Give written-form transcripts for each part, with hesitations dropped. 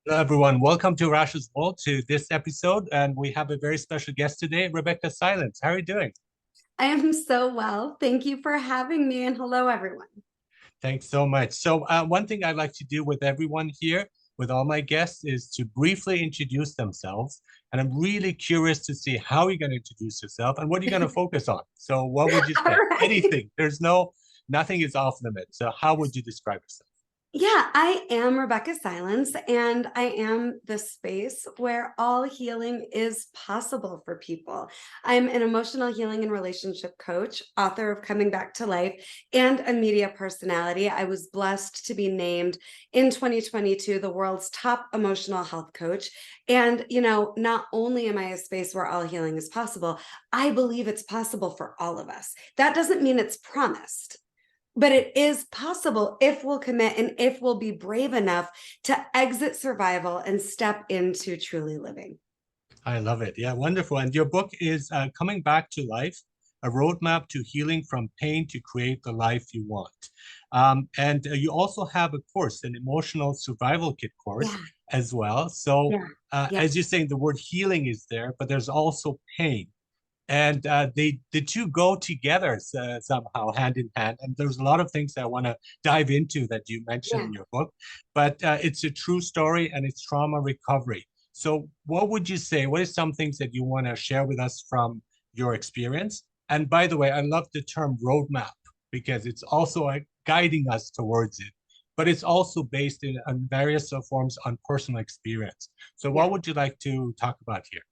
Hello, everyone. Welcome to Rash's World to this episode. And we have a very special guest today, Rebeccah Silence. How are you doing? I am so well. Thank you for having me, and hello, everyone. Thanks so much. One thing I like to do with everyone here, with all my guests, is to briefly introduce themselves. And I'm really curious to see how you're going to introduce yourself and what you're going to focus on. So, what would you All say? right. Anything. Nothing is off limits. So, how would you describe yourself? Yeah, I am Rebecca Silence, and I am the space where all healing is possible for people. I'm an emotional healing and relationship coach, author of Coming Back to Life, and a media personality. I was blessed to be named in 2022 the world's top emotional health coach. And, not only am I a space where all healing is possible, I believe it's possible for all of us. That doesn't mean it's promised. But it is possible if we'll commit and if we'll be brave enough to exit survival and step into truly living. I love it. Yeah, wonderful. And your book is Coming Back to Life, a roadmap to healing from pain to create the life you want. And you also have a course, an emotional survival kit course Yeah, as well. So, yeah, yeah, as you're saying, the word healing is there, but there's also pain. And the two go together somehow, hand in hand. And there's a lot of things I want to dive into that you mentioned yeah. in your book, but it's a true story and it's trauma recovery. So, what would you say? What are some things that you want to share with us from your experience? And by the way, I love the term roadmap because it's also guiding us towards it, but it's also based in on various forms on personal experience. So, Yeah. what would you like to talk about here?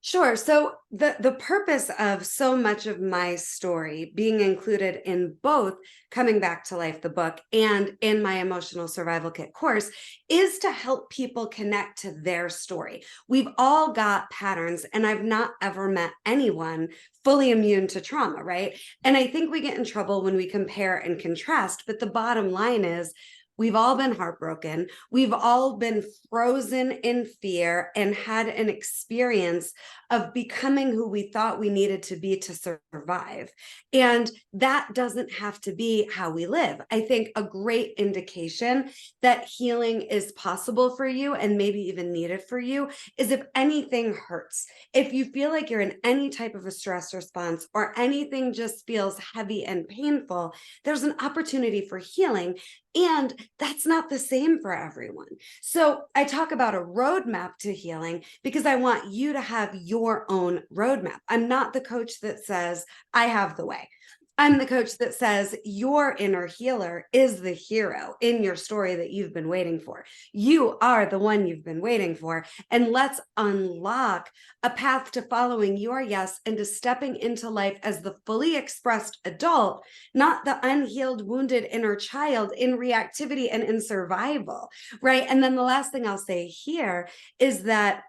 Sure. So the purpose of so much of my story being included in both Coming Back to Life, the book, and in my emotional survival kit course is to help people connect to their story. We've all got patterns, and I've not ever met anyone fully immune to trauma, right? And I think we get in trouble when we compare and contrast, but the bottom line is we've all been heartbroken. We've all been frozen in fear and had an experience of becoming who we thought we needed to be to survive. And that doesn't have to be how we live. I think a great indication that healing is possible for you and maybe even needed for you is if anything hurts. If you feel like you're in any type of a stress response or anything just feels heavy and painful, there's an opportunity for healing. And that's not the same for everyone. So I talk about a roadmap to healing because I want you to have your own roadmap. I'm not the coach that says, I have the way. I'm the coach that says your inner healer is the hero in your story that you've been waiting for. You are the one you've been waiting for. And let's unlock a path to following your yes and to stepping into life as the fully expressed adult, not the unhealed, wounded inner child in reactivity and in survival, right? And then the last thing I'll say here is that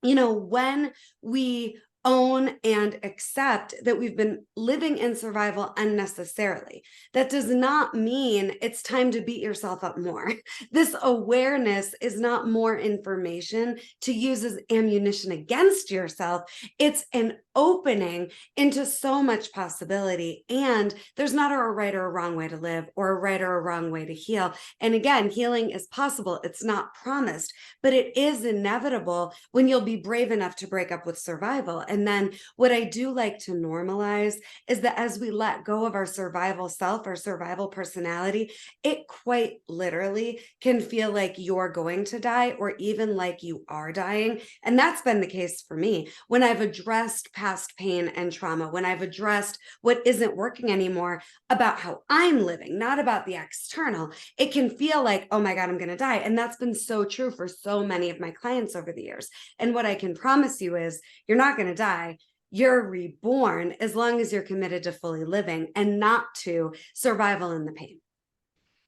when we own and accept that we've been living in survival unnecessarily, that does not mean it's time to beat yourself up more. This awareness is not more information to use as ammunition against yourself. It's an opening into so much possibility. And there's not a right or a wrong way to live or a right or a wrong way to heal. And again, healing is possible. It's not promised, but it is inevitable when you'll be brave enough to break up with survival. And then what I do like to normalize is that as we let go of our survival self, our survival personality, it quite literally can feel like you're going to die or even like you are dying. And that's been the case for me when I've addressed past pain and trauma, when I've addressed what isn't working anymore about how I'm living, not about the external. It can feel like, oh my God, I'm going to die. And that's been so true for so many of my clients over the years. And what I can promise you is you're not going to die. You're reborn as long as you're committed to fully living and not to survival in the pain.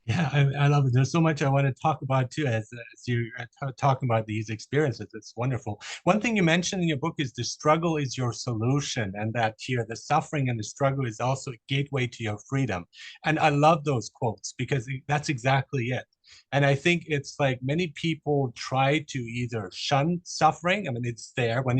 Yeah, I love it. There's so much I want to talk about too, as you are talking about these experiences. It's wonderful. One thing you mentioned in your book is the struggle is your solution, and that here the suffering and the struggle is also a gateway to your freedom. And I love those quotes because that's exactly it. And I think it's like many people try to either shun suffering. I mean, it's there when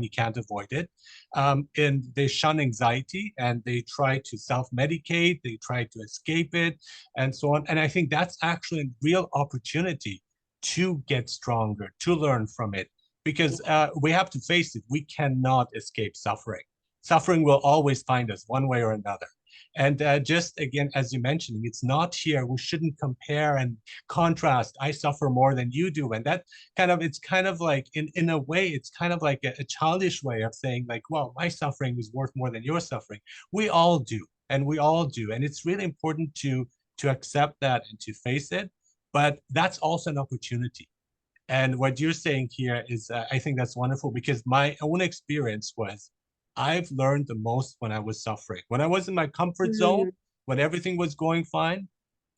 you can't avoid it, and they shun anxiety and they try to self-medicate, they try to escape it and so on. And I think that's actually a real opportunity to get stronger, to learn from it, because we have to face it. We cannot escape suffering. Suffering will always find us one way or another. And just again, as you mentioned, it's not here. We shouldn't compare and contrast. I suffer more than you do. And that kind of, it's kind of like, in a way, it's kind of like a childish way of saying like, well, my suffering is worth more than your suffering. We all do. And we all do. And it's really important to accept that and to face it. But that's also an opportunity. And what you're saying here is, I think that's wonderful, because my own experience was I've learned the most when I was suffering. When I was in my comfort zone, Mm, when everything was going fine,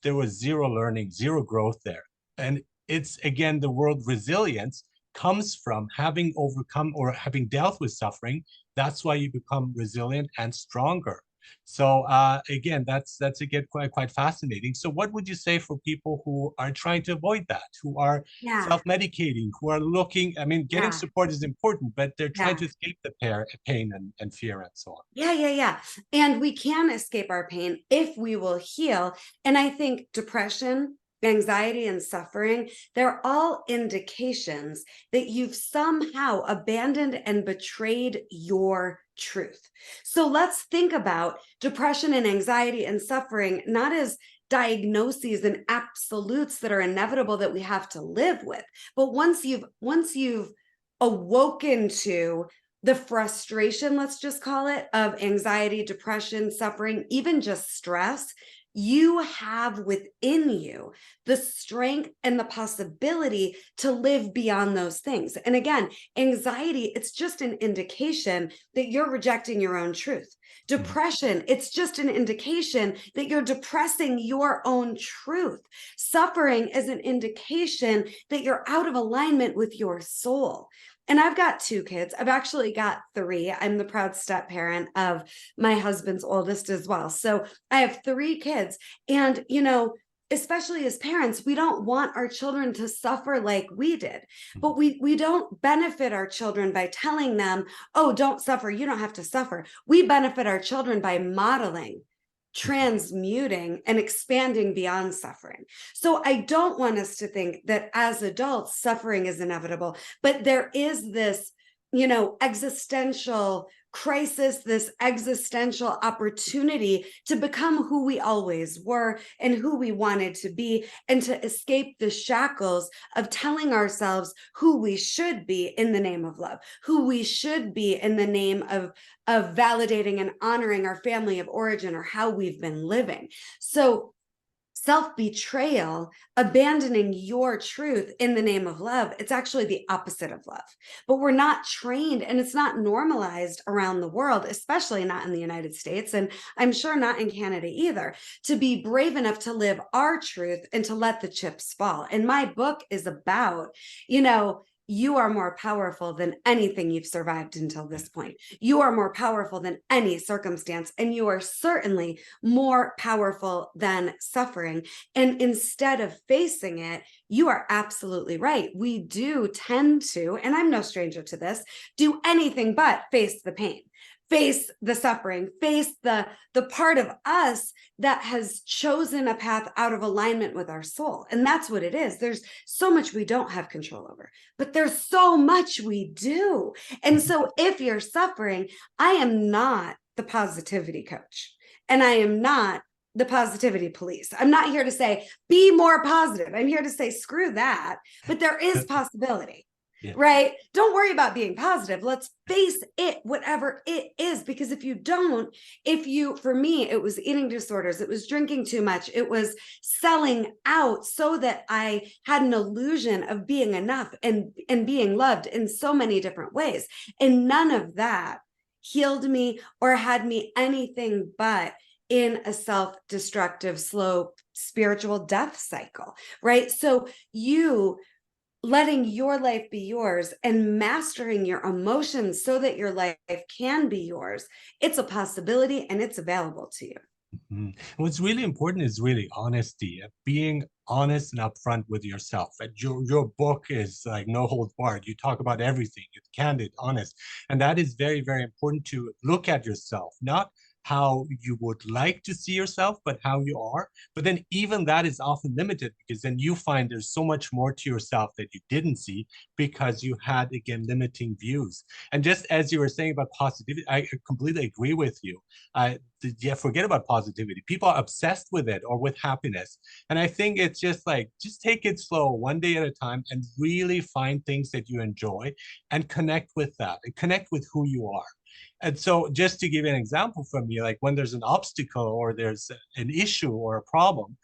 there was zero learning, zero growth there. And it's again, the word resilience comes from having overcome or having dealt with suffering. That's why you become resilient and stronger. So again, that's again quite fascinating. So what would you say for people who are trying to avoid that, who are yeah, self-medicating, who are looking, I mean, getting yeah, support is important, but they're trying yeah. to escape the pain and fear and so on. Yeah, yeah, yeah. And we can escape our pain if we will heal. And I think depression, anxiety, and suffering, they're all indications that you've somehow abandoned and betrayed your truth. So let's think about depression and anxiety and suffering not as diagnoses and absolutes that are inevitable that we have to live with, but once you've awoken to the frustration, let's just call it, of anxiety, depression, suffering, even just stress, you have within you the strength and the possibility to live beyond those things. And again, anxiety, it's just an indication that you're rejecting your own truth. Mhm. Depression, it's just an indication that you're depressing your own truth. Suffering is an indication that you're out of alignment with your soul. And I've got two kids. I've actually got three. I'm the proud step parent of my husband's oldest as well. So I have three kids. And, especially as parents, we don't want our children to suffer like we did. But we don't benefit our children by telling them, oh, don't suffer. You don't have to suffer. We benefit our children by modeling, transmuting, and expanding beyond suffering. So I don't want us to think that as adults, suffering is inevitable, but there is this, existential crisis, this existential opportunity to become who we always were and who we wanted to be, and to escape the shackles of telling ourselves who we should be in the name of love, who we should be in the name of validating and honoring our family of origin or how we've been living. So self-betrayal, abandoning your truth in the name of love, it's actually the opposite of love. But we're not trained, and it's not normalized around the world, especially not in the United States, and I'm sure not in Canada either, to be brave enough to live our truth and to let the chips fall. And my book is about, you are more powerful than anything you've survived until this point. You are more powerful than any circumstance, and you are certainly more powerful than suffering. And instead of facing it, you are absolutely right. We do tend to, and I'm no stranger to this, do anything but face the pain, face the suffering, face the part of us that has chosen a path out of alignment with our soul. And that's what it is. There's so much we don't have control over, but there's so much we do. And so if you're suffering, I am not the positivity coach, and I am not the positivity police. I'm not here to say, be more positive. I'm here to say, screw that. But there is possibility. Yeah. Right? Don't worry about being positive. Let's face it, whatever it is. Because if you don't, for me, it was eating disorders, it was drinking too much, it was selling out so that I had an illusion of being enough and being loved in so many different ways. And none of that healed me or had me anything but in a self-destructive, slow spiritual death cycle, right? So letting your life be yours and mastering your emotions so that your life can be yours, it's a possibility and it's available to you. Mhm. What's really important is really honesty, being honest and upfront with yourself. And your book is like no holds barred. You talk about everything. It's candid, honest, and that is very important to look at yourself, not how you would like to see yourself, but how you are. But then even that is often limited because then you find there's so much more to yourself that you didn't see because you had, again, limiting views. And just as you were saying about positivity, I completely agree with you. Yeah, forget about positivity. People are obsessed with it or with happiness. And I think it's just like, just take it slow, one day at a time, and really find things that you enjoy and connect with that and connect with who you are. And so just to give you an example from me, like when there's an obstacle or there's an issue or a problem,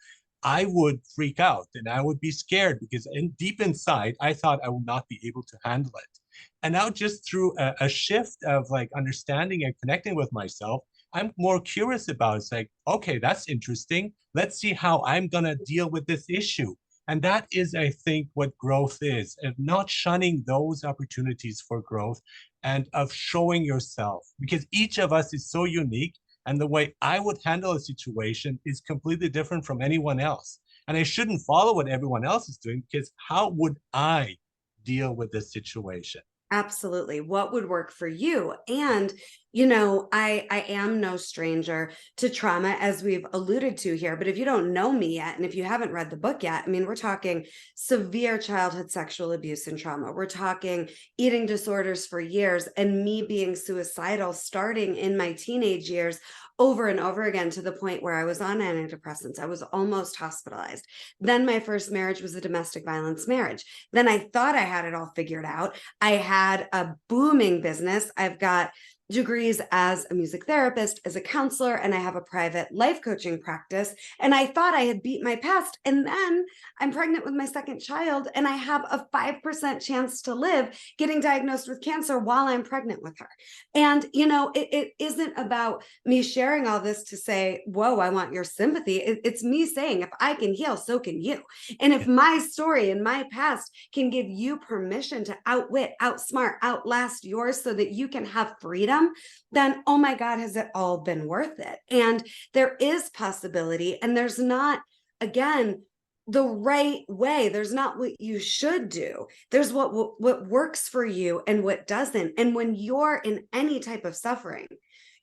I would freak out and I would be scared because deep inside, I thought I would not be able to handle it. And now just through a shift of like understanding and connecting with myself, I'm more curious about it. It's like, okay, that's interesting. Let's see how I'm going to deal with this issue. And that is, I think, what growth is, and not shunning those opportunities for growth and of showing yourself, because each of us is so unique. And the way I would handle a situation is completely different from anyone else. And I shouldn't follow what everyone else is doing because how would I deal with this situation? Absolutely. What would work for you? And, I am no stranger to trauma, as we've alluded to here. But if you don't know me yet, and if you haven't read the book yet, I mean, we're talking severe childhood sexual abuse and trauma. We're talking eating disorders for years, and me being suicidal starting in my teenage years over and over again, to the point where I was on antidepressants. I was almost hospitalized. Then my first marriage was a domestic violence marriage. Then I thought I had it all figured out. I had a booming business. I've got degrees as a music therapist, as a counselor, and I have a private life coaching practice. And I thought I had beat my past. And then I'm pregnant with my second child, and I have a 5% chance to live, getting diagnosed with cancer while I'm pregnant with her. And, it isn't about me sharing all this to say, whoa, I want your sympathy. It's me saying, if I can heal, so can you. And if Yeah. my story and my past can give you permission to outwit, outsmart, outlast yours so that you can have freedom, then oh my God, has it all been worth it? And there is possibility, and there's not, again, the right way. There's not what you should do. There's what works for you and what doesn't. And when you're in any type of suffering,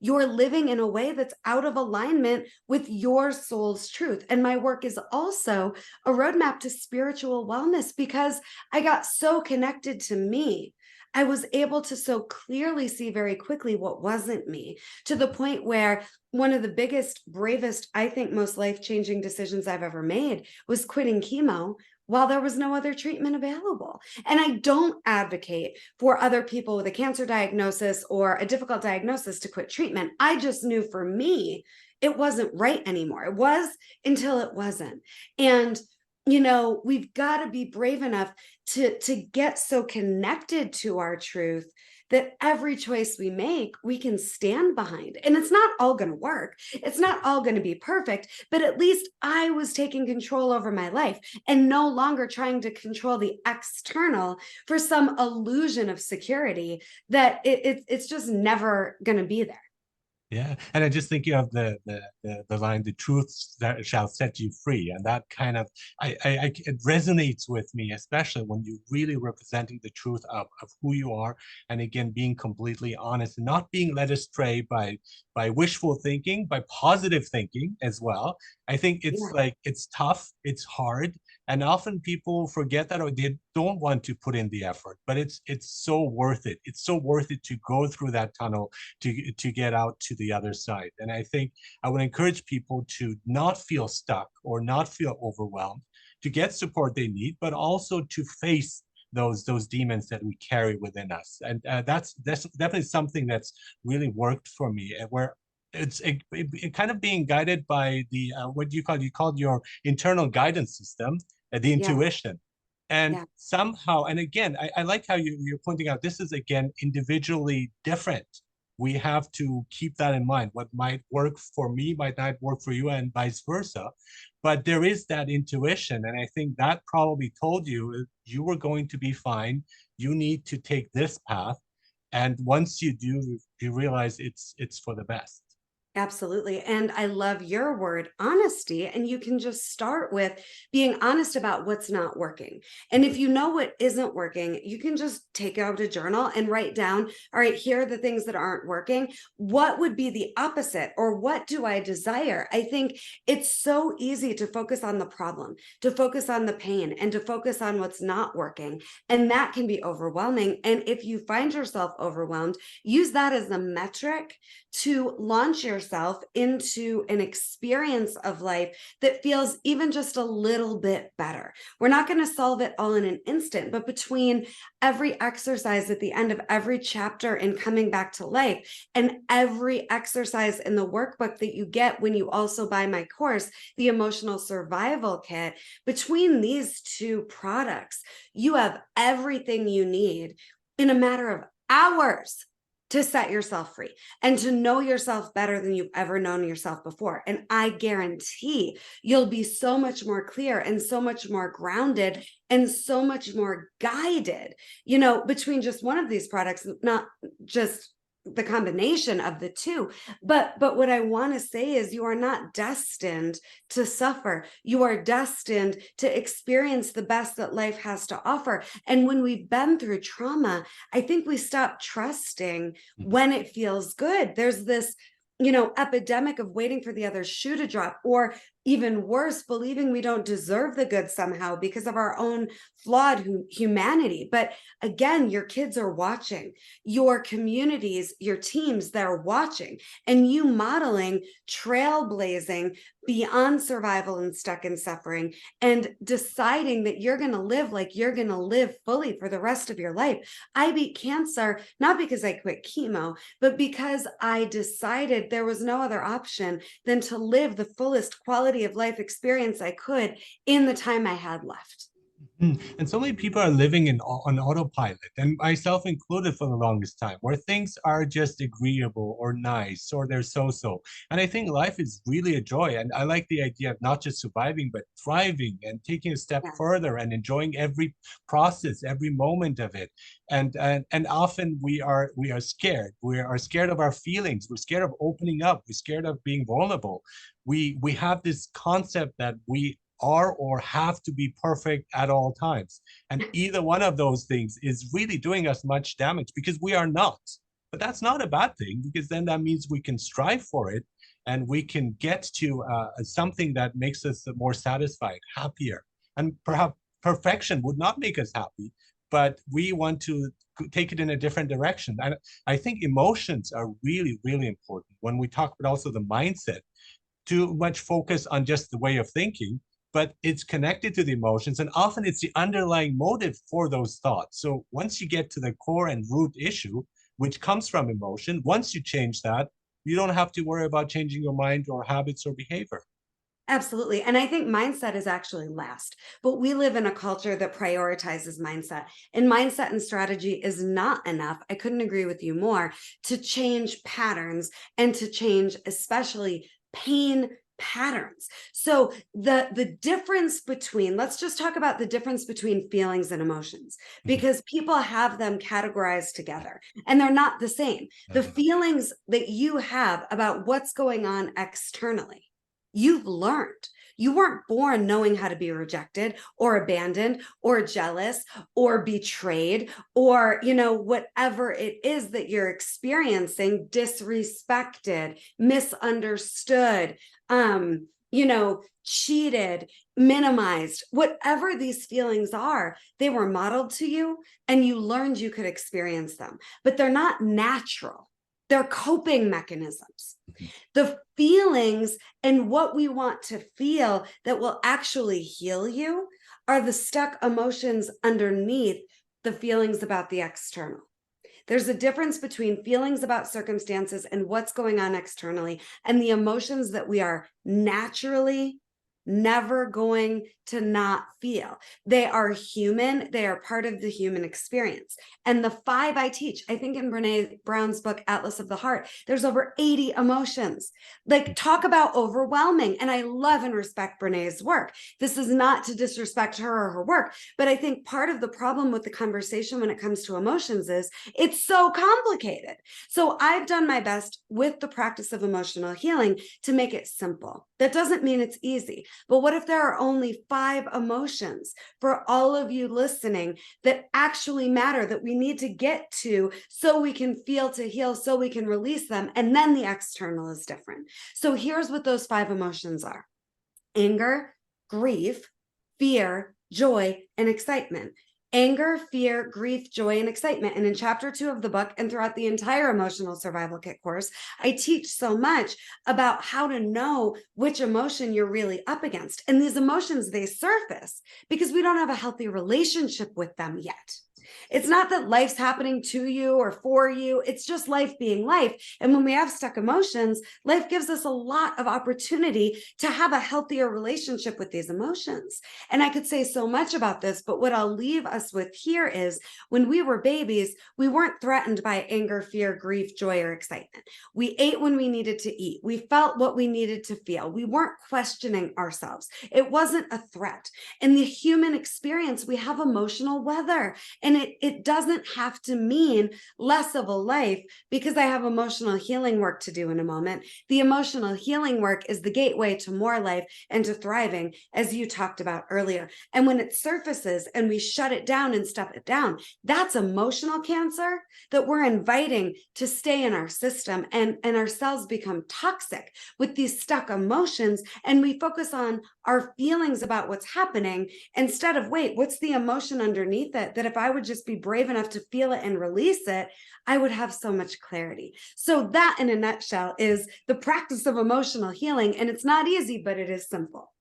you're living in a way that's out of alignment with your soul's truth. And my work is also a roadmap to spiritual wellness, because I got so connected to me. I was able to so clearly see very quickly what wasn't me, to the point where one of the biggest, bravest, I think most life-changing decisions I've ever made was quitting chemo while there was no other treatment available. And I don't advocate for other people with a cancer diagnosis or a difficult diagnosis to quit treatment. I just knew for me, it wasn't right anymore. It was until it wasn't. And we've got to be brave enough to get so connected to our truth that every choice we make, we can stand behind. And it's not all going to work. It's not all going to be perfect, but at least I was taking control over my life and no longer trying to control the external for some illusion of security that it's just never going to be there. Yeah, and I just thinking of the line, "The truth that shall set you free," and that kind of it resonates with me, especially when you're really representing the truth of who you are, and again being completely honest and not being led astray by wishful thinking, by positive thinking as well. I think it's Yeah. like it's tough, it's hard, and often people forget that or they don't want to put in the effort, but it's so worth it. It's so worth it to go through that tunnel to get out to the other side. And I think I would encourage people to not feel stuck or not feel overwhelmed, to get support they need, but also to face those demons that we carry within us. And that's definitely something that's really worked for me, where it kind of being guided by the what you called your internal guidance system, the Yeah. intuition. And Yeah. somehow, and again, I like how you're pointing out this is again individually different. We have to keep that in mind. What might work for me might not work for you, and vice versa. But there is that intuition, and I think that probably told you you were going to be fine. You need to take this path, and once you do, you realize it's for the best. Absolutely. And I love your word, honesty. And you can just start with being honest about what's not working. And if you know what isn't working, you can just take out a journal and write down, all right, here are the things that aren't working. What would be the opposite? Or what do I desire? I think it's so easy to focus on the problem, to focus on the pain, and to focus on what's not working. And that can be overwhelming. And if you find yourself overwhelmed, use that as a metric to launch yourself into an experience of life that feels even just a little bit better. We're not going to solve it all in an instant, but between every exercise at the end of every chapter in Coming Back to Life and every exercise in the workbook that you get when you also buy my course, the Emotional Survival Kit, between these two products, you have everything you need in a matter of hours to set yourself free and to know yourself better than you've ever known yourself before. And I guarantee you'll be so much more clear and so much more grounded and so much more guided, between just one of these products, not just the combination of the two. But what I want to say is you are not destined to suffer. You are destined to experience the best that life has to offer. And when we've been through trauma, I think we stop trusting when it feels good. There's this epidemic of waiting for the other shoe to drop, or even worse, believing we don't deserve the good somehow because of our own flawed humanity. But again, your kids are watching, your communities, your teams, they're watching, and you modeling trailblazing beyond survival and stuck in suffering, and deciding that you're going to live like you're going to live fully for the rest of your life. I beat cancer, not because I quit chemo, but because I decided there was no other option than to live the fullest quality of life experience I could in the time I had left. And so many people are living on autopilot, and myself included for the longest time, where things are just agreeable or nice or they're so-so. And I think life is really a joy. And I like the idea of not just surviving, but thriving and taking a step Yeah. further and enjoying every process, every moment of it. And often we are scared. We are scared of our feelings. We're scared of opening up. We're scared of being vulnerable. We have this concept that we are or have to be perfect at all times. And either one of those things is really doing us much damage because we are not. But that's not a bad thing, because then that means we can strive for it and we can get to something that makes us more satisfied, happier. And perhaps perfection would not make us happy, but we want to take it in a different direction. And I think emotions are really, really important when we talk about also the mindset. Too much focus on just the way of thinking, but it's connected to the emotions, and often it's the underlying motive for those thoughts. So once you get to the core and root issue, which comes from emotion, once you change that, you don't have to worry about changing your mind or habits or behavior. Absolutely. And I think mindset is actually last, but we live in a culture that prioritizes mindset, and mindset and strategy is not enough. I couldn't agree with you more, to change patterns and to change especially pain patterns. So the difference between, let's just talk about the difference between feelings and emotions, because people have them categorized together and they're not the same. The feelings that you have about what's going on externally, you've learned. You weren't born knowing how to be rejected or abandoned or jealous or betrayed, or, whatever it is that you're experiencing, disrespected, misunderstood, cheated, minimized, whatever these feelings are, they were modeled to you and you learned you could experience them, but they're not natural. They're coping mechanisms. The feelings and what we want to feel that will actually heal you are the stuck emotions underneath the feelings about the external. There's a difference between feelings about circumstances and what's going on externally, and the emotions that we are naturally never going to not feel. They are human. They are part of the human experience. And the 5 I teach, I think in Brene Brown's book, Atlas of the Heart, there's over 80 emotions. Like, talk about overwhelming. And I love and respect Brene's work. This is not to disrespect her or her work, but I think part of the problem with the conversation when it comes to emotions is it's so complicated. So I've done my best with the practice of emotional healing to make it simple. That doesn't mean it's easy, but what if there are only 5 emotions for all of you listening that actually matter, that we need to get to so we can feel to heal, so we can release them, and then the external is different. So here's what those 5 emotions are: anger, grief, fear, joy, and excitement. Anger, fear, grief, joy, and excitement. And in chapter 2 of the book, and throughout the entire emotional survival kit course, I teach so much about how to know which emotion you're really up against. And these emotions, they surface because we don't have a healthy relationship with them yet. It's not that life's happening to you or for you. It's just life being life. And when we have stuck emotions, life gives us a lot of opportunity to have a healthier relationship with these emotions. And I could say so much about this, but what I'll leave us with here is when we were babies, we weren't threatened by anger, fear, grief, joy, or excitement. We ate when we needed to eat. We felt what we needed to feel. We weren't questioning ourselves. It wasn't a threat. In the human experience, we have emotional weather, and it doesn't have to mean less of a life because I have emotional healing work to do in a moment. The emotional healing work is the gateway to more life and to thriving, as you talked about earlier. And when it surfaces and we shut it down and stuff it down, that's emotional cancer that we're inviting to stay in our system, and our cells become toxic with these stuck emotions, and we focus on our feelings about what's happening instead of, wait, what's the emotion underneath it, that if I would just be brave enough to feel it and release it, I would have so much clarity. So that, in a nutshell, is the practice of emotional healing. And it's not easy, but it is simple.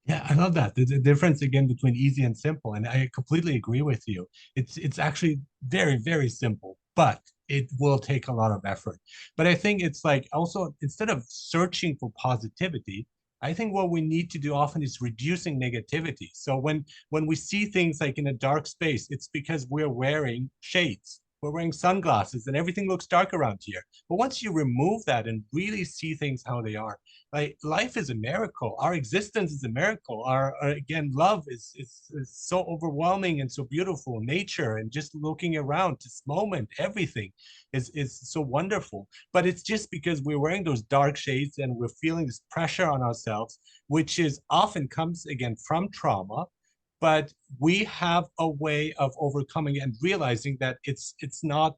Yeah, I love that. The difference again between easy and simple, and I completely agree with you. It's actually very, very simple, but it will take a lot of effort. But I think it's like also, instead of searching for positivity, I think what we need to do often is reducing negativity. So when we see things like in a dark space, it's because we're wearing shades. We're wearing sunglasses and everything looks dark around here. But once you remove that and really see things how they are, like, life is a miracle. Our existence is a miracle. Our again, love is so overwhelming and so beautiful. Nature and just looking around, this moment, everything is so wonderful. But it's just because we're wearing those dark shades and we're feeling this pressure on ourselves, which is often comes again from trauma. But we have a way of overcoming and realizing that it's not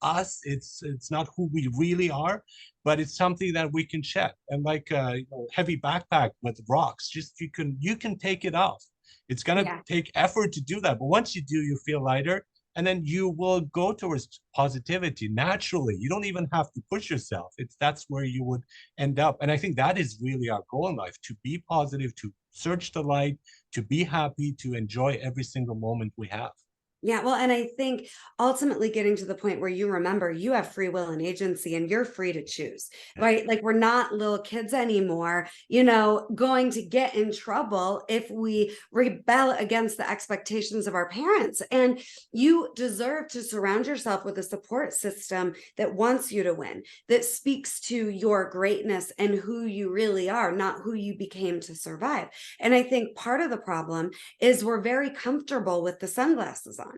us, it's not who we really are, but it's something that we can shed. And like a heavy backpack with rocks, just you can take it off. It's gonna Yeah. take effort to do that, but once you do, you feel lighter, and then you will go towards positivity naturally. You don't even have to push yourself. That's where you would end up. And I think that is really our goal in life: to be positive, to search the light, to be happy, to enjoy every single moment we have. Yeah, well, and I think ultimately getting to the point where you remember you have free will and agency and you're free to choose, Yeah. right? Like, we're not little kids anymore, going to get in trouble if we rebel against the expectations of our parents. And you deserve to surround yourself with a support system that wants you to win, that speaks to your greatness and who you really are, not who you became to survive. And I think part of the problem is we're very comfortable with the sunglasses on.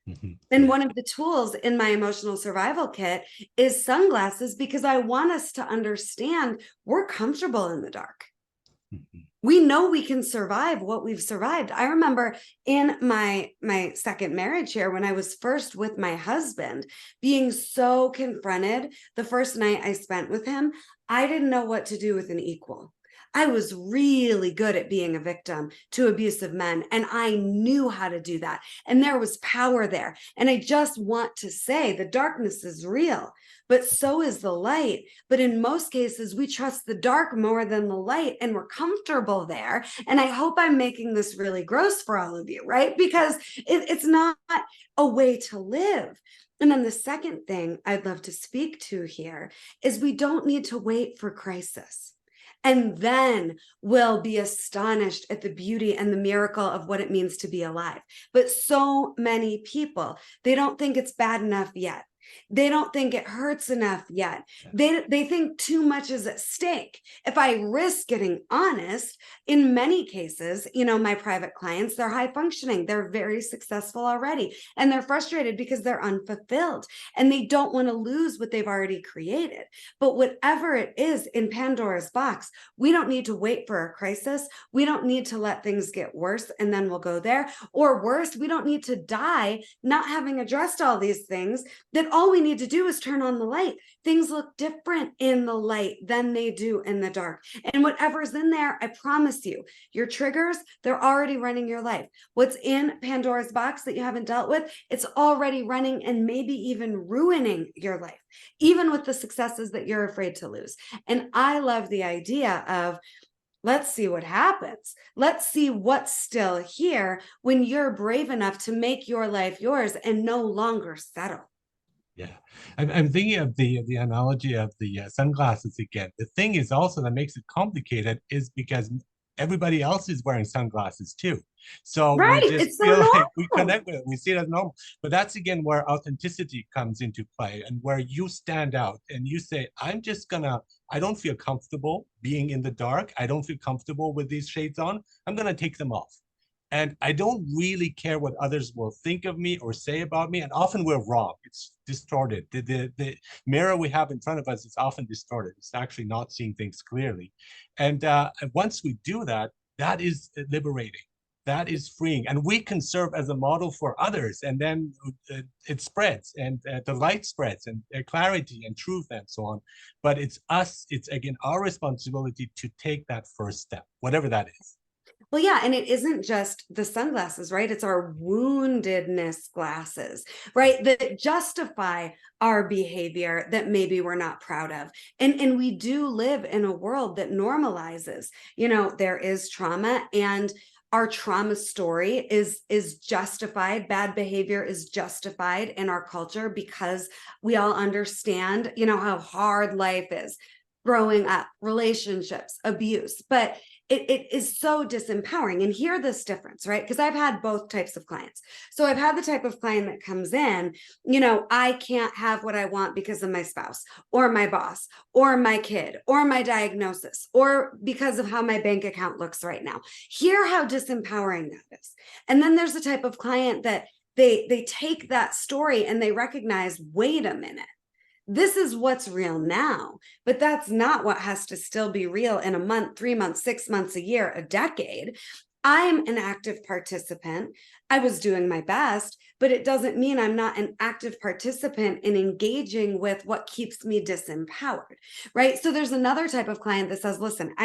And Yes. one of the tools in my emotional survival kit is sunglasses, because I want us to understand we're comfortable in the dark. Mhm. We know we can survive what we've survived. I remember in my second marriage here, when I was first with my husband, being so confronted the first night I spent with him, I didn't know what to do with an equal. I was really good at being a victim to abusive men, and I knew how to do that. And there was power there. And I just want to say the darkness is real, but so is the light. But in most cases, we trust the dark more than the light, and we're comfortable there. And I hope I'm making this really gross for all of you, right? Because it's not a way to live. And then the second thing I'd love to speak to here is we don't need to wait for crisis. and then we'll be astonished at the beauty and the miracle of what it means to be alive. But so many people, they don't think it's bad enough yet. They don't think it hurts enough yet. They think too much is at stake. If I risk getting honest, in many cases, my private clients, they're high functioning, they're very successful already, and they're frustrated because they're unfulfilled and they don't want to lose what they've already created. But whatever it is in Pandora's box, we don't need to wait for a crisis. We don't need to let things get worse and then we'll go there. Or worse, we don't need to die not having addressed all these things. That all we need to do is turn on the light. Things look different in the light than they do in the dark. And whatever's in there, I promise you, your triggers, they're already running your life. What's in Pandora's box that you haven't dealt with, it's already running and maybe even ruining your life, even with the successes that you're afraid to lose. And I love the idea of, let's see what happens. Let's see what's still here when you're brave enough to make your life yours and no longer settle. Yeah, I'm thinking of the analogy of the sunglasses again. The thing is also that makes it complicated is because everybody else is wearing sunglasses too. So we Right. just It's so feel like we normal. connect with it. We see it as normal. But that's again where authenticity comes into play and where you stand out and you say, I don't feel comfortable being in the dark. I don't feel comfortable with these shades on. I'm gonna take them off. And I don't really care what others will think of me or say about me. And often we're wrong. It's distorted. The mirror we have in front of us is often distorted. It's actually not seeing things clearly. And once we do that, that is liberating. That is freeing. And we can serve as a model for others. And then it spreads and the light spreads and clarity and truth and so on. But it's us, it's again our responsibility to take that first step, whatever that is. Well, yeah, and it isn't just the sunglasses, right? It's our woundedness glasses, right? That justify our behavior that maybe we're not proud of. And we do live in a world that normalizes, there is trauma, and our trauma story is justified. Bad behavior is justified in our culture because we all understand, how hard life is, growing up, relationships, abuse. But it is so disempowering. And hear this difference, right? Because I've had both types of clients. So I've had the type of client that comes in, I can't have what I want because of my spouse or my boss or my kid or my diagnosis or because of how my bank account looks right now. Hear how disempowering that is. And then there's the type of client that they take that story and they recognize, wait a minute, this is what's real now, but that's not what has to still be real in a month, 3 months, 6 months, a year, a decade. I'm an active participant. I was doing my best, but it doesn't mean I'm not an active participant in engaging with what keeps me disempowered, right? So there's another type of client that says, listen,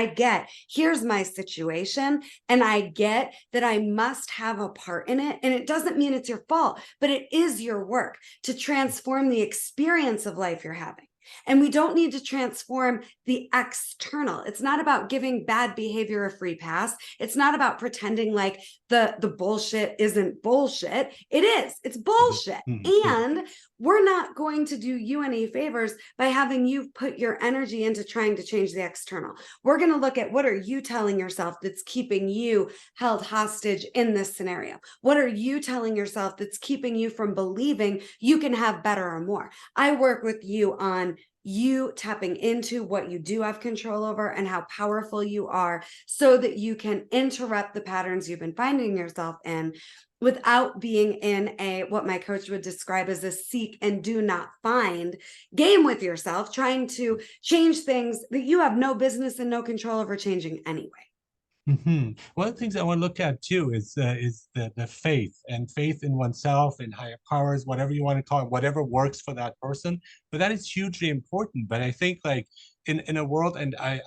here's my situation, and I get that I must have a part in it. And it doesn't mean it's your fault, but it is your work to transform the experience of life you're having. And we don't need to transform the external. It's not about giving bad behavior a free pass. It's not about pretending like the bullshit isn't bullshit. It is. It's bullshit. And we're not going to do you any favors by having you put your energy into trying to change the external. We're going to look at, what are you telling yourself that's keeping you held hostage in this scenario? What are you telling yourself that's keeping you from believing you can have better or more? I work with you on you tapping into what you do have control over and how powerful you are, so that you can interrupt the patterns you've been finding yourself in without being in what my coach would describe as a seek and do not find game with yourself, trying to change things that you have no business and no control over changing anyway. One of the things I want to look at too is the faith and faith in oneself and higher powers, whatever you want to call it, whatever works for that person. But that is hugely important. But I think like in a world, and I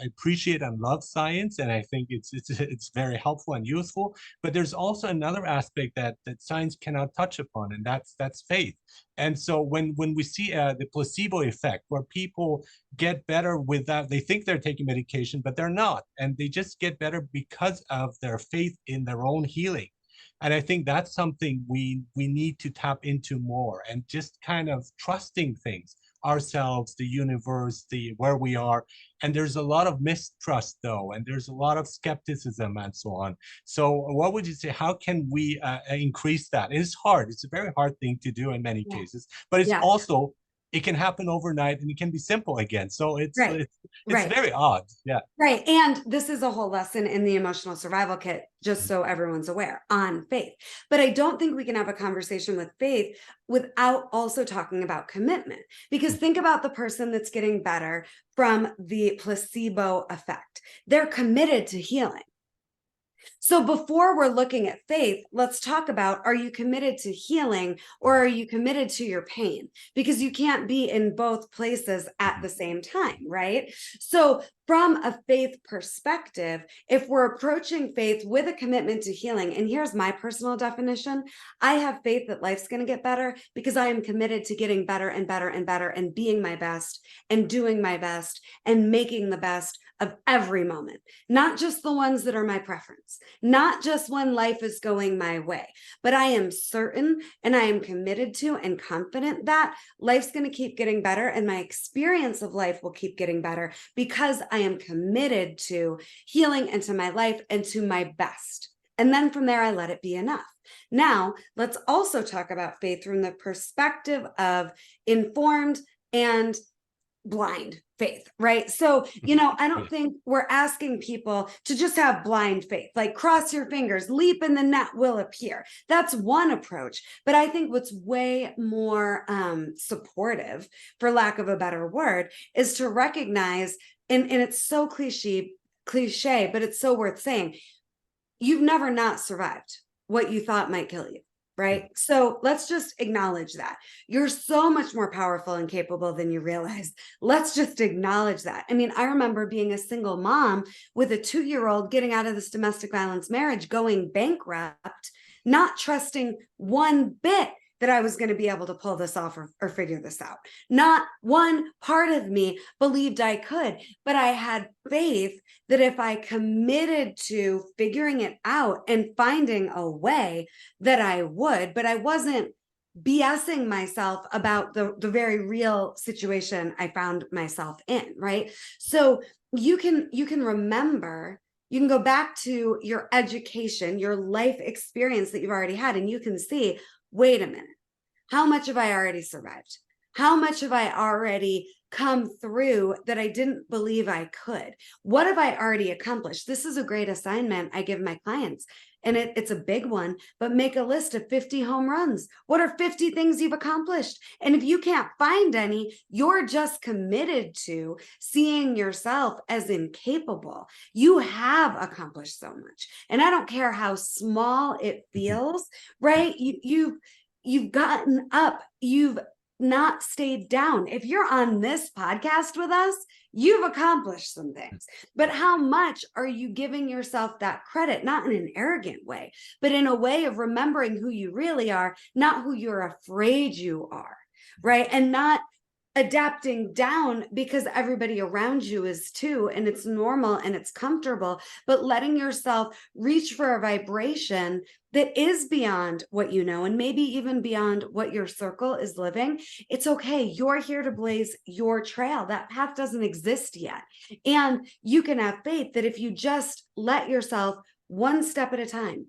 appreciate and love science, and I think it's very helpful and useful. But there's also another aspect that science cannot touch upon, and that's faith. And so when we see the placebo effect, where people get better without, they think they're taking medication, but they're not, and they just get better because of their faith in their own healing. And I think that's something we need to tap into more, and just kind of trusting things. ourselves, the universe, where we are. And there's a lot of mistrust, though, and there's a lot of skepticism and so on. So what would you say, how can we increase that? It's hard. It's a very hard thing to do in many Yeah. cases, but it's Yeah. also, it can happen overnight and it can be simple again. So Right. it's Right. very odd. Yeah. Right. And this is a whole lesson in the emotional survival kit, just so everyone's aware, on faith. But I don't think we can have a conversation with faith without also talking about commitment. Because think about the person that's getting better from the placebo effect. They're committed to healing. So before we're looking at faith, let's talk about, are you committed to healing or are you committed to your pain? Because you can't be in both places at the same time, right? So from a faith perspective, if we're approaching faith with a commitment to healing, and here's my personal definition, I have faith that life's going to get better because I am committed to getting better and better and better and being my best and doing my best and making the best of every moment, not just the ones that are my preference, not just when life is going my way, but I am certain and I am committed to and confident that life's going to keep getting better and my experience of life will keep getting better because I am committed to healing into my life and to my best. And then from there, I let it be enough. Now, let's also talk about faith from the perspective of informed and blind faith, right? So, I don't think we're asking people to just have blind faith, like cross your fingers, leap and the net will appear. That's one approach. But I think what's way more supportive, for lack of a better word, is to recognize, and it's so cliche, but it's so worth saying, you've never not survived what you thought might kill you. Right. So let's just acknowledge that you're so much more powerful and capable than you realize. Let's just acknowledge that. I mean, I remember being a single mom with a 2-year-old getting out of this domestic violence marriage, going bankrupt, not trusting one bit that I was going to be able to pull this off or figure this out. Not one part of me believed I could, but I had faith that if I committed to figuring it out and finding a way, that I would, but I wasn't BSing myself about the very real situation I found myself in, right? So you can remember, you can go back to your education, your life experience that you've already had, and you can see, wait a minute, how much have I already survived? How much have I already come through that I didn't believe I could? What have I already accomplished? This is a great assignment I give my clients. And it's a big one, but make a list of 50 home runs. What are 50 things you've accomplished? And if you can't find any, you're just committed to seeing yourself as incapable. You have accomplished so much. And I don't care how small it feels, right? You've gotten up. You've not stayed down. If you're on this podcast with us, you've accomplished some things. But how much are you giving yourself that credit? Not in an arrogant way, but in a way of remembering who you really are, not who you're afraid you are, right? And not adapting down because everybody around you is too, and it's normal and it's comfortable, but letting yourself reach for a vibration that is beyond what you know, and maybe even beyond what your circle is living. It's okay. You're here to blaze your trail. That path doesn't exist yet. And you can have faith that if you just let yourself one step at a time,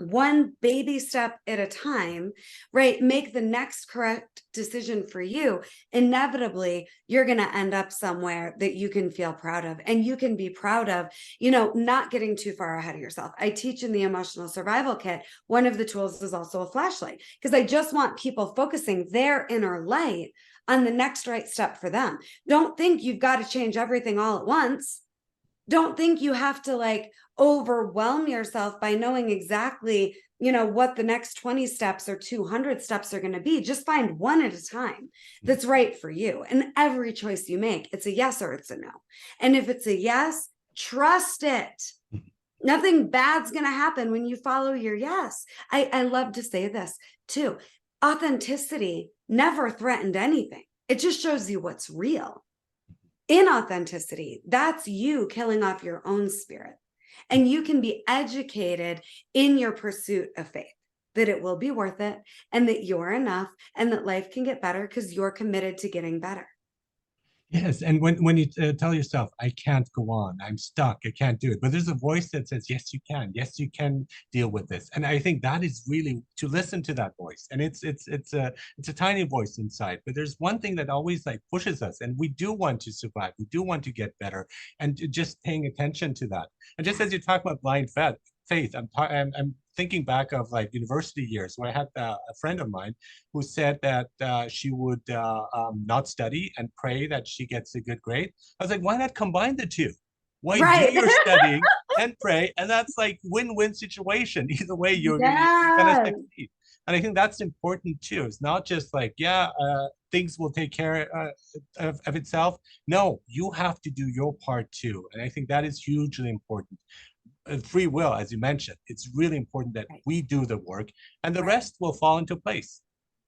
one baby step at a time, right, make the next correct decision for you, inevitably you're going to end up somewhere that you can feel proud of, and you can be proud of, not getting too far ahead of yourself. I teach in the emotional survival kit, one of the tools is also a flashlight, because I just want people focusing their inner light on the next right step for them. Don't think you've got to change everything all at once. Don't think you have to overwhelm yourself by knowing exactly, what the next 20 steps or 200 steps are going to be. Just find one at a time that's right for you. And every choice you make, it's a yes or it's a no. And if it's a yes, trust it. Nothing bad's going to happen when you follow your yes. I love to say this too. Authenticity never threatened anything. It just shows you what's real. Inauthenticity, that's you killing off your own spirit. And you can be educated in your pursuit of faith. that it will be worth it, and that you're enough, and that life can get better because you're committed to getting better. Yes, and when you tell yourself, "I can't go on, I'm stuck, I can't do it," but there's a voice that says, yes, you can deal with this." And I think that is really to listen to that voice, and it's a tiny voice inside. But there's one thing that always like pushes us, and we do want to survive, we do want to get better, and just paying attention to that. And just as you talk about blind faith, I'm thinking back of like university years where I had a friend of mine who said that she would not study and pray that she gets a good grade. I was like, why not combine the two? Why do Right. your studying and pray? And that's like win-win situation. Either way, you're gonna Yes. succeed. And I think that's important too. It's not just like, yeah, things will take care of itself. No, you have to do your part too. And I think that is hugely important. Free will, as you mentioned, it's really important that Right. we do the work and the Right. rest will fall into place.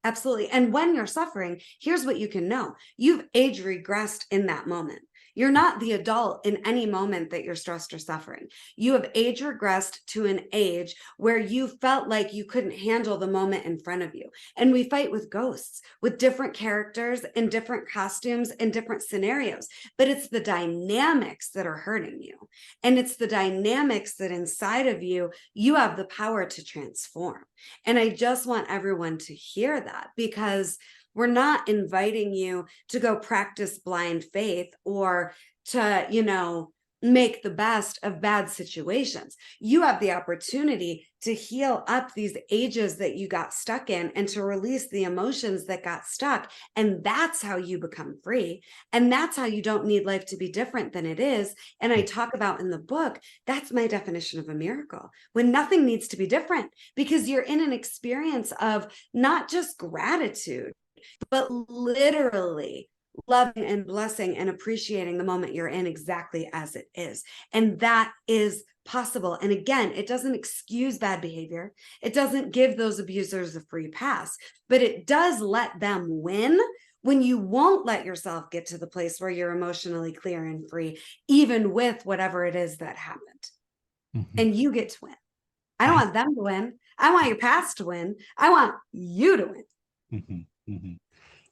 Absolutely. And when you're suffering, here's what you can know. You've age regressed in that moment. You're not the adult in any moment that you're stressed or suffering. You have age regressed to an age where you felt like you couldn't handle the moment in front of you. And we fight with ghosts, with different characters in different costumes and different scenarios. But it's the dynamics that are hurting you. And it's the dynamics that inside of you, you have the power to transform. And I just want everyone to hear that, because we're not inviting you to go practice blind faith or to, make the best of bad situations. You have the opportunity to heal up these ages that you got stuck in and to release the emotions that got stuck. And that's how you become free. And that's how you don't need life to be different than it is. And I talk about in the book, that's my definition of a miracle, when nothing needs to be different, because you're in an experience of not just gratitude, but literally loving and blessing and appreciating the moment you're in exactly as it is. And that is possible. And again, it doesn't excuse bad behavior. It doesn't give those abusers a free pass, but it does let them win when you won't let yourself get to the place where you're emotionally clear and free, even with whatever it is that happened. Mhm. And you get to win. I don't I want them to win. I want your past to win. I want you to win. Mhm, mhm.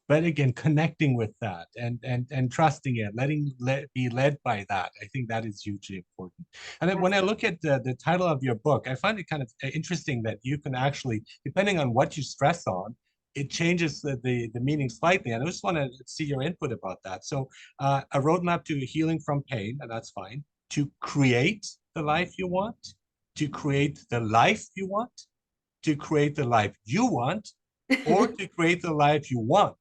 But again, connecting with that and trusting it, be led by that, I think that is hugely important. And then when I look at the title of your book, I find it kind of interesting that you can actually, depending on what you stress on, it changes the meaning slightly. And I just want to see your input about that. So a roadmap to healing from pain, and that's fine. To create the life you want, to create the life you want, to create the life you want, or to create the life you want.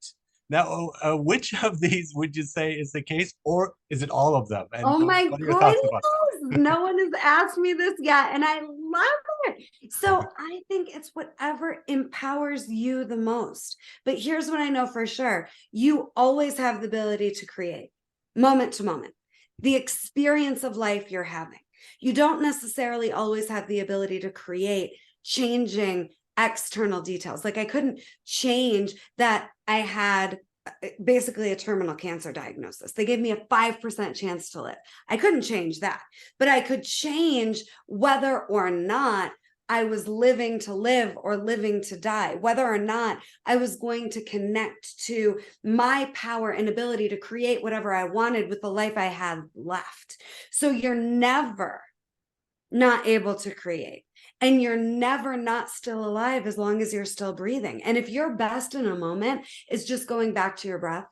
Now, which of these would you say is the case, or is it all of them? And Oh my what are your thoughts goodness. about No one has asked me this yet, and I love it. So I think it's whatever empowers you the most. But here's what I know for sure. You always have the ability to create moment to moment, the experience of life you're having. You don't necessarily always have the ability to create changing external details. Like I couldn't change that I had basically a terminal cancer diagnosis. They gave me a 5% chance to live. I couldn't change that, but I could change whether or not I was living to live or living to die, whether or not I was going to connect to my power and ability to create whatever I wanted with the life I had left. So you're never not able to create. And you're never not still alive as long as you're still breathing. And if your best in a moment is just going back to your breath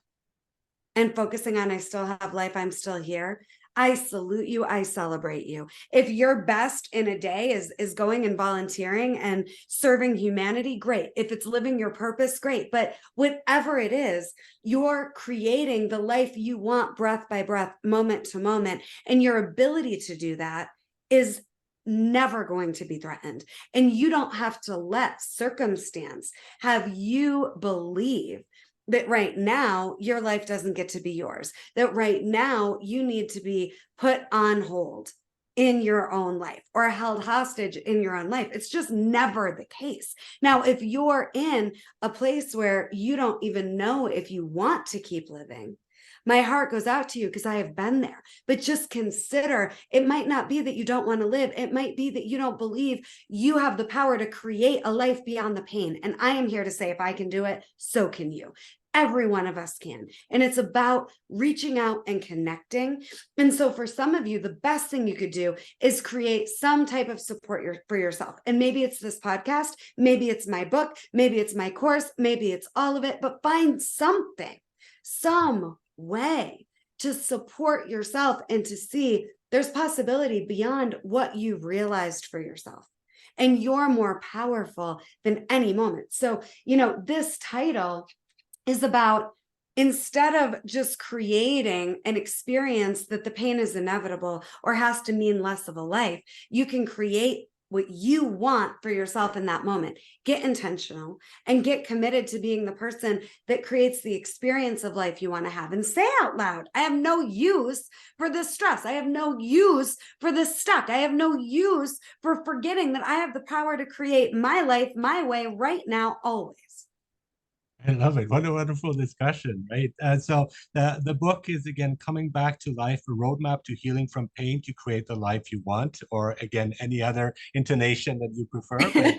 and focusing on, I still have life, I'm still here, I salute you, I celebrate you. If your best in a day is going and volunteering and serving humanity, great. If it's living your purpose, great. But whatever it is, you're creating the life you want breath by breath, moment to moment. And your ability to do that is never going to be threatened. And you don't have to let circumstance have you believe that right now your life doesn't get to be yours, that right now you need to be put on hold in your own life or held hostage in your own life. It's just never the case. Now, if you're in a place where you don't even know if you want to keep living, My heart goes out to you because I have been there. But just consider, it might not be that you don't want to live. It might be that you don't believe you have the power to create a life beyond the pain. And I am here to say, if I can do it, so can you. Every one of us can. And it's about reaching out and connecting. And so for some of you, the best thing you could do is create some type of support for yourself. And maybe it's this podcast, maybe it's my book, maybe it's my course, maybe it's all of it, but find something, some way to support yourself and to see there's possibility beyond what you've realized for yourself. And you're more powerful than any moment. So, this title is about, instead of just creating an experience that the pain is inevitable or has to mean less of a life, you can create what you want for yourself in that moment. Get intentional and get committed to being the person that creates the experience of life you want to have. And say out loud, I have no use for this stress. I have no use for this stuck. I have no use for forgetting that I have the power to create my life my way right now, always. I love it. What a wonderful discussion, right? So the book is, again, Coming Back to Life, a roadmap to healing from pain to create the life you want, or again, any other intonation that you prefer.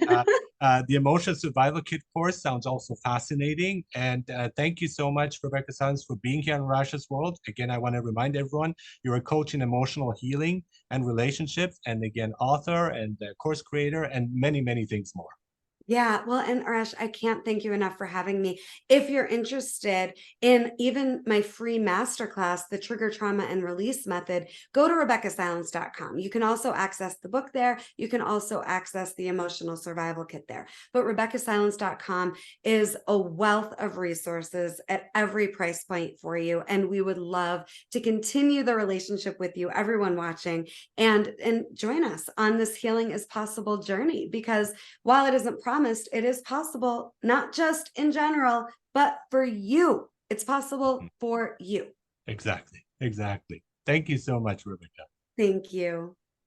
But the Emotional Survival Kit course sounds also fascinating. And thank you so much, Rebeccah Sons, for being here in Rasha's World. Again, I want to remind everyone, you're a coach in emotional healing and relationships, and again, author and course creator, and many, many things more. Yeah, well, and Arash, I can't thank you enough for having me. If you're interested in even my free masterclass, the Trigger Trauma and Release Method, go to RebeccahSilence.com. You can also access the book there. You can also access the Emotional Survival Kit there. But RebeccahSilence.com is a wealth of resources at every price point for you. And we would love to continue the relationship with you, everyone watching, and join us on this Healing is Possible journey. Because while it isn't promised, it is possible, not just in general, but for you. It's possible for you. Exactly. Exactly. Thank you so much, Rebeccah. Thank you.